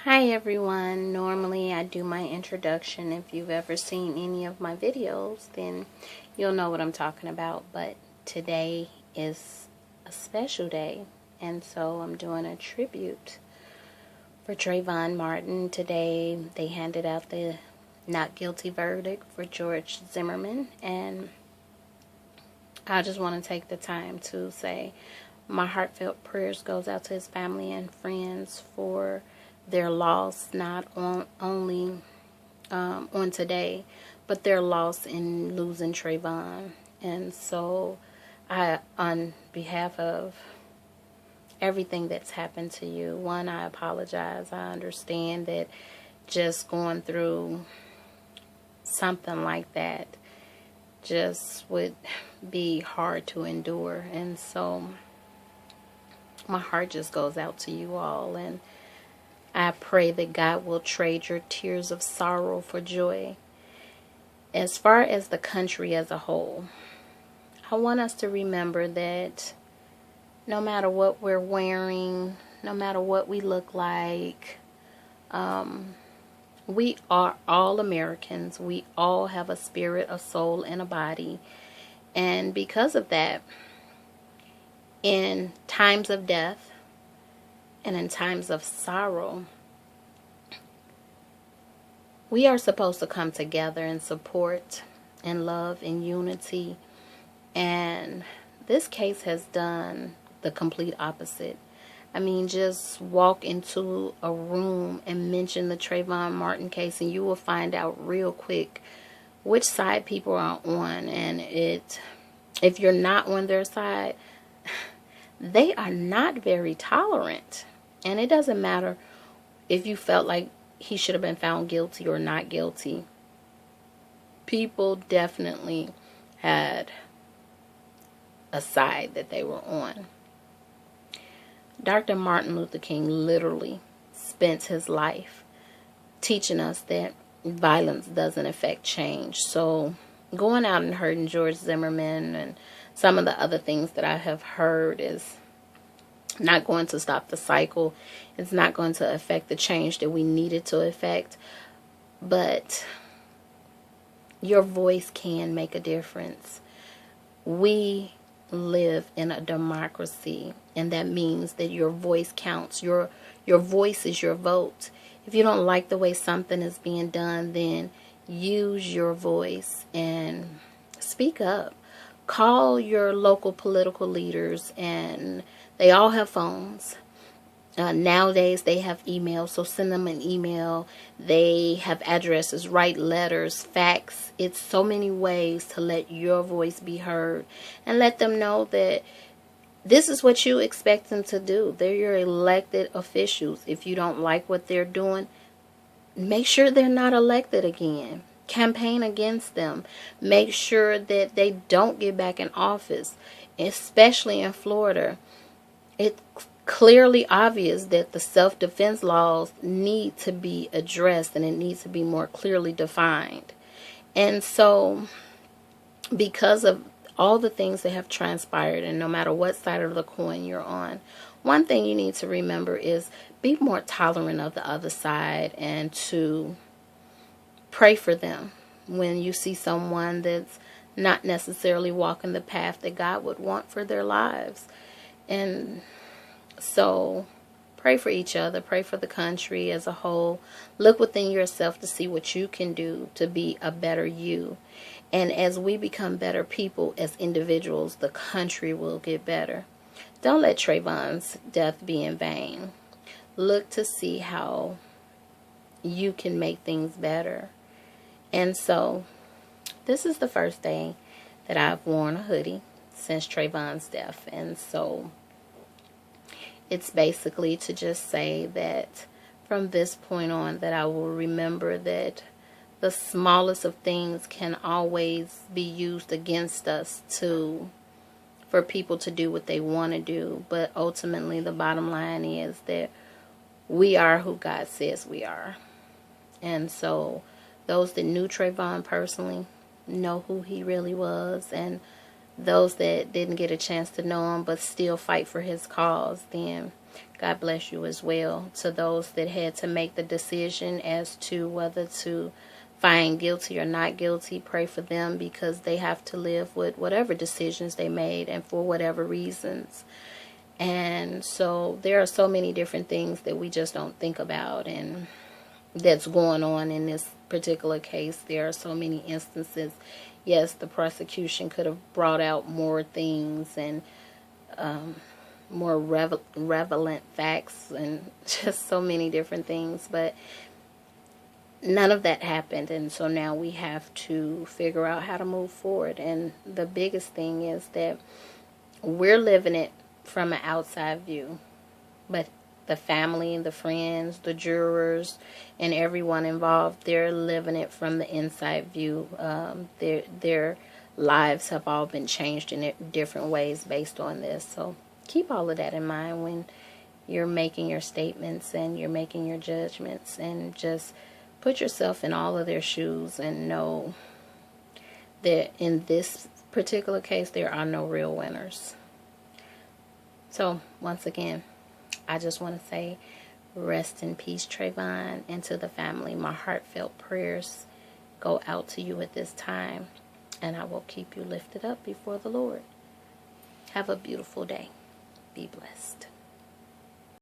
Hi everyone. Normally I do my introduction. If you've ever seen any of my videos, then you'll know what I'm talking about. But today is a special day, and so I'm doing a tribute for Trayvon Martin. Today they handed out the not guilty verdict for George Zimmerman, and I just want to take the time to say my heartfelt prayers goes out to his family and friends for their loss, not only on today, but their loss in losing Trayvon. And so on behalf of everything that's happened to you, one, I apologize. I understand that just going through something like that just would be hard to endure. And so my heart just goes out to you all, and I pray that God will trade your tears of sorrow for joy. As far as the country as a whole, I want us to remember that no matter what we're wearing, no matter what we look like, we are all Americans. We all have a spirit, a soul, and a body. And because of that, in times of death and in times of sorrow, we are supposed to come together and support and love and unity. And this case has done the complete opposite. I mean, just walk into a room and mention the Trayvon Martin case, and you will find out real quick which side people are on. And if you're not on their side, they are not very tolerant. And it doesn't matter if you felt like he should have been found guilty or not guilty. People definitely had a side that they were on. Dr. Martin Luther King literally spent his life teaching us that violence doesn't affect change. So going out and hurting George Zimmerman and some of the other things that I have heard is not going to stop the cycle. It's not going to affect the change that we needed to affect. But your voice can make a difference. We live in a democracy, and that means that your voice counts. Your voice is your vote. If you don't like the way something is being done, then use your voice and speak up. Call your local political leaders, and they all have phones. Nowadays they have email, so send them an email. They have addresses, write letters, fax. It's so many ways to let your voice be heard, and let them know that this is what you expect them to do. They're your elected officials. If you don't like what they're doing, make sure they're not elected again. Campaign against them. Make sure that they don't get back in office, especially in Florida. It's clearly obvious that the self-defense laws need to be addressed, and it needs to be more clearly defined. And so, because of all the things that have transpired, and no matter what side of the coin you're on, one thing you need to remember is be more tolerant of the other side, and to pray for them when you see someone that's not necessarily walking the path that God would want for their lives. And so pray for each other, pray for the country as a whole. Look within yourself to see what you can do to be a better you. And as we become better people as individuals, the country will get better. Don't let Trayvon's death be in vain. Look to see how you can make things better. And so this is the first day that I've worn a hoodie since Trayvon's death. And so it's basically to just say that from this point on, that I will remember that the smallest of things can always be used against us for people to do what they want to do. But ultimately, the bottom line is that we are who God says we are. And so those that knew Trayvon personally know who he really was, and those that didn't get a chance to know him but still fight for his cause, then God bless you as well. To those that had to make the decision as to whether to find guilty or not guilty, pray for them, because they have to live with whatever decisions they made and for whatever reasons. And so there are so many different things that we just don't think about, and that's going on in this particular case. There are so many instances. Yes, the prosecution could have brought out more things and more relevant facts and just so many different things, but none of that happened. And so now we have to figure out how to move forward. And the biggest thing is that we're living it from an outside view, but the family, the friends, the jurors, and everyone involved, they're living it from the inside view. Their lives have all been changed in different ways based on this. So keep all of that in mind when you're making your statements and you're making your judgments, and just put yourself in all of their shoes and know that in this particular case, there are no real winners. So once again, I just want to say, rest in peace, Trayvon, and to the family, my heartfelt prayers go out to you at this time, and I will keep you lifted up before the Lord. Have a beautiful day. Be blessed.